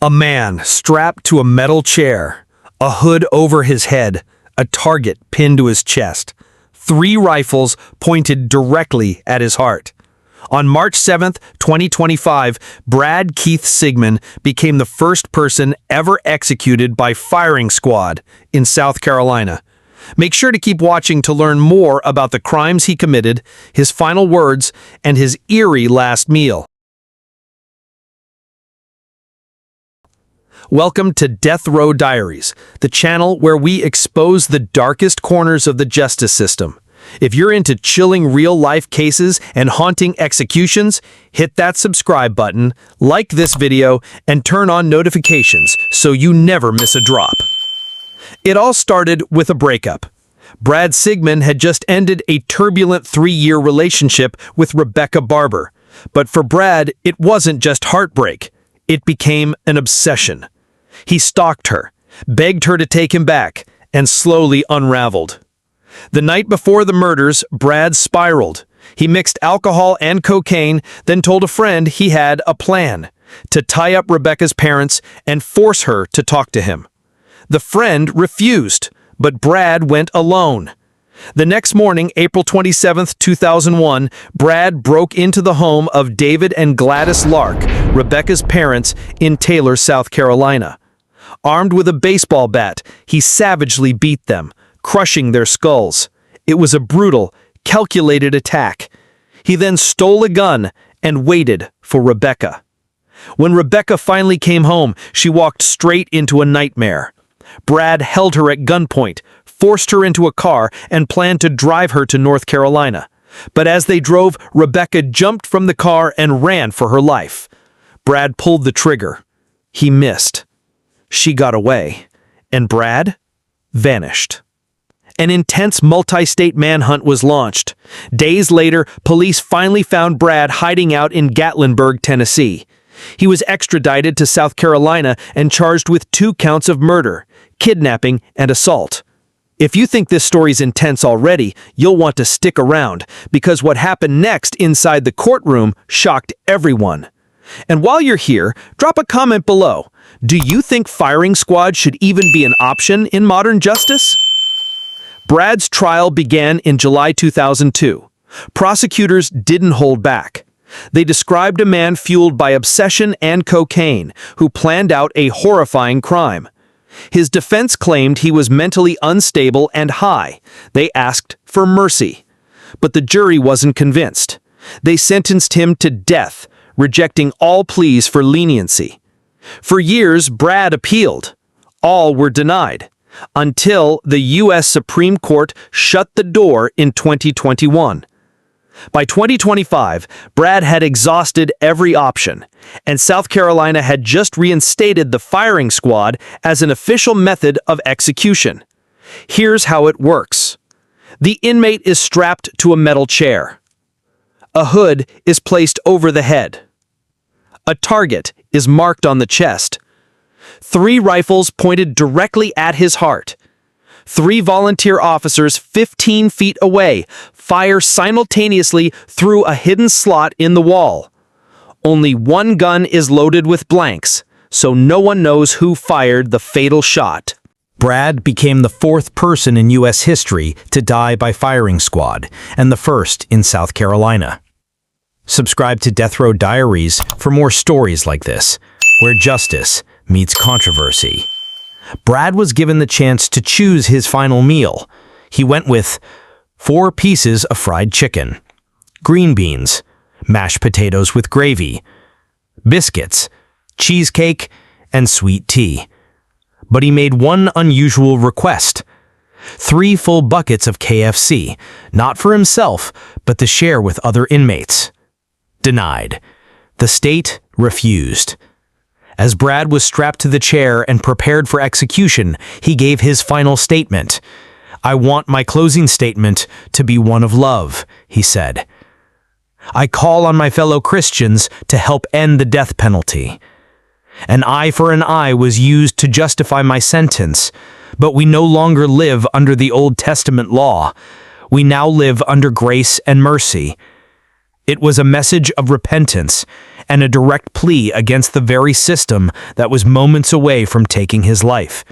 A man strapped to a metal chair, a hood over his head, a target pinned to his chest, 3 rifles pointed directly at his heart. On March 7th, 2025, Brad Keith Sigman became the first person ever executed by firing squad in South Carolina. Make sure to keep watching to learn more about the crimes he committed, his final words, and his eerie last meal. Welcome to Death Row Diaries, the channel where we expose the darkest corners of the justice system. If you're into chilling real-life cases and haunting executions, hit that subscribe button, like this video, and turn on notifications so you never miss a drop. It all started with a breakup. Brad Sigman had just ended a turbulent 3-year relationship with Rebecca Barber. But for Brad, it wasn't just heartbreak. It became an obsession. He stalked her, begged her to take him back, and slowly unraveled. The night before the murders, Brad spiraled. He mixed alcohol and cocaine, then told a friend he had a plan to tie up Rebecca's parents and force her to talk to him. The friend refused, but Brad went alone. The next morning, April 27, 2001, Brad broke into the home of David and Gladys Lark, Rebecca's parents, in Taylor, South Carolina. Armed with a baseball bat, he savagely beat them, crushing their skulls. It was a brutal, calculated attack. He then stole a gun and waited for Rebecca. When Rebecca finally came home, she walked straight into a nightmare. Brad held her at gunpoint, forced her into a car, and planned to drive her to North Carolina. But as they drove, Rebecca jumped from the car and ran for her life. Brad pulled the trigger. He missed. She got away, and Brad vanished. An intense multi-state manhunt was launched. Days later, police finally found Brad hiding out in Gatlinburg, Tennessee. He was extradited to South Carolina and charged with 2 counts of murder, kidnapping, and assault. If you think this story's intense already, you'll want to stick around, because what happened next inside the courtroom shocked everyone. And while you're here, drop a comment below. Do you think firing squad should even be an option in modern justice? Brad's trial began in July 2002. Prosecutors didn't hold back. They described a man fueled by obsession and cocaine who planned out a horrifying crime. His defense claimed he was mentally unstable and high. They asked for mercy. But the jury wasn't convinced. They sentenced him to death, rejecting all pleas for leniency. For years, Brad appealed. All were denied, until the U.S. Supreme Court shut the door in 2021. By 2025, Brad had exhausted every option, and South Carolina had just reinstated the firing squad as an official method of execution. Here's how it works. The inmate is strapped to a metal chair. A hood is placed over the head. A target is marked on the chest. 3 rifles pointed directly at his heart. 3 volunteer officers 15 feet away fire simultaneously through a hidden slot in the wall. Only 1 gun is loaded with blanks, so no one knows who fired the fatal shot. Brad became the 4th person in U.S. history to die by firing squad, and the 1st in South Carolina. Subscribe to Death Row Diaries for more stories like this, where justice meets controversy. Brad was given the chance to choose his final meal. He went with 4 pieces of fried chicken, green beans, mashed potatoes with gravy, biscuits, cheesecake, and sweet tea. But he made one unusual request: 3 full buckets of KFC, not for himself, but to share with other inmates. Denied. The state refused. As Brad was strapped to the chair and prepared for execution, he gave his final statement. "I want my closing statement to be one of love," he said. "I call on my fellow Christians to help end the death penalty. An eye for an eye was used to justify my sentence, but we no longer live under the Old Testament law. We now live under grace and mercy. It was a message of repentance, and a direct plea against the very system that was moments away from taking his life.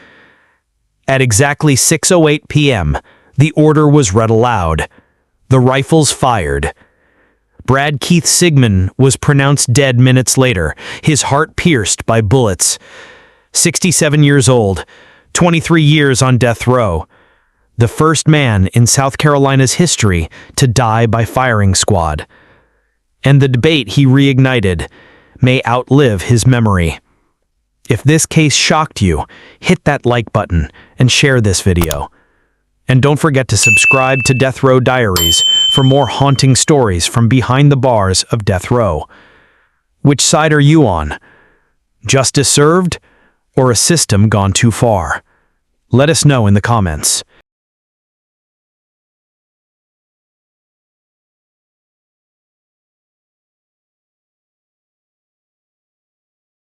At exactly 6:08 p.m., the order was read aloud. The rifles fired. Brad Keith Sigman was pronounced dead minutes later, his heart pierced by bullets. 67 years old, 23 years on death row. The first man in South Carolina's history to die by firing squad. And the debate he reignited may outlive his memory. If this case shocked you, hit that like button and share this video. And don't forget to subscribe to Death Row Diaries for more haunting stories from behind the bars of death row. Which side are you on? Justice served or a system gone too far? Let us know in the comments.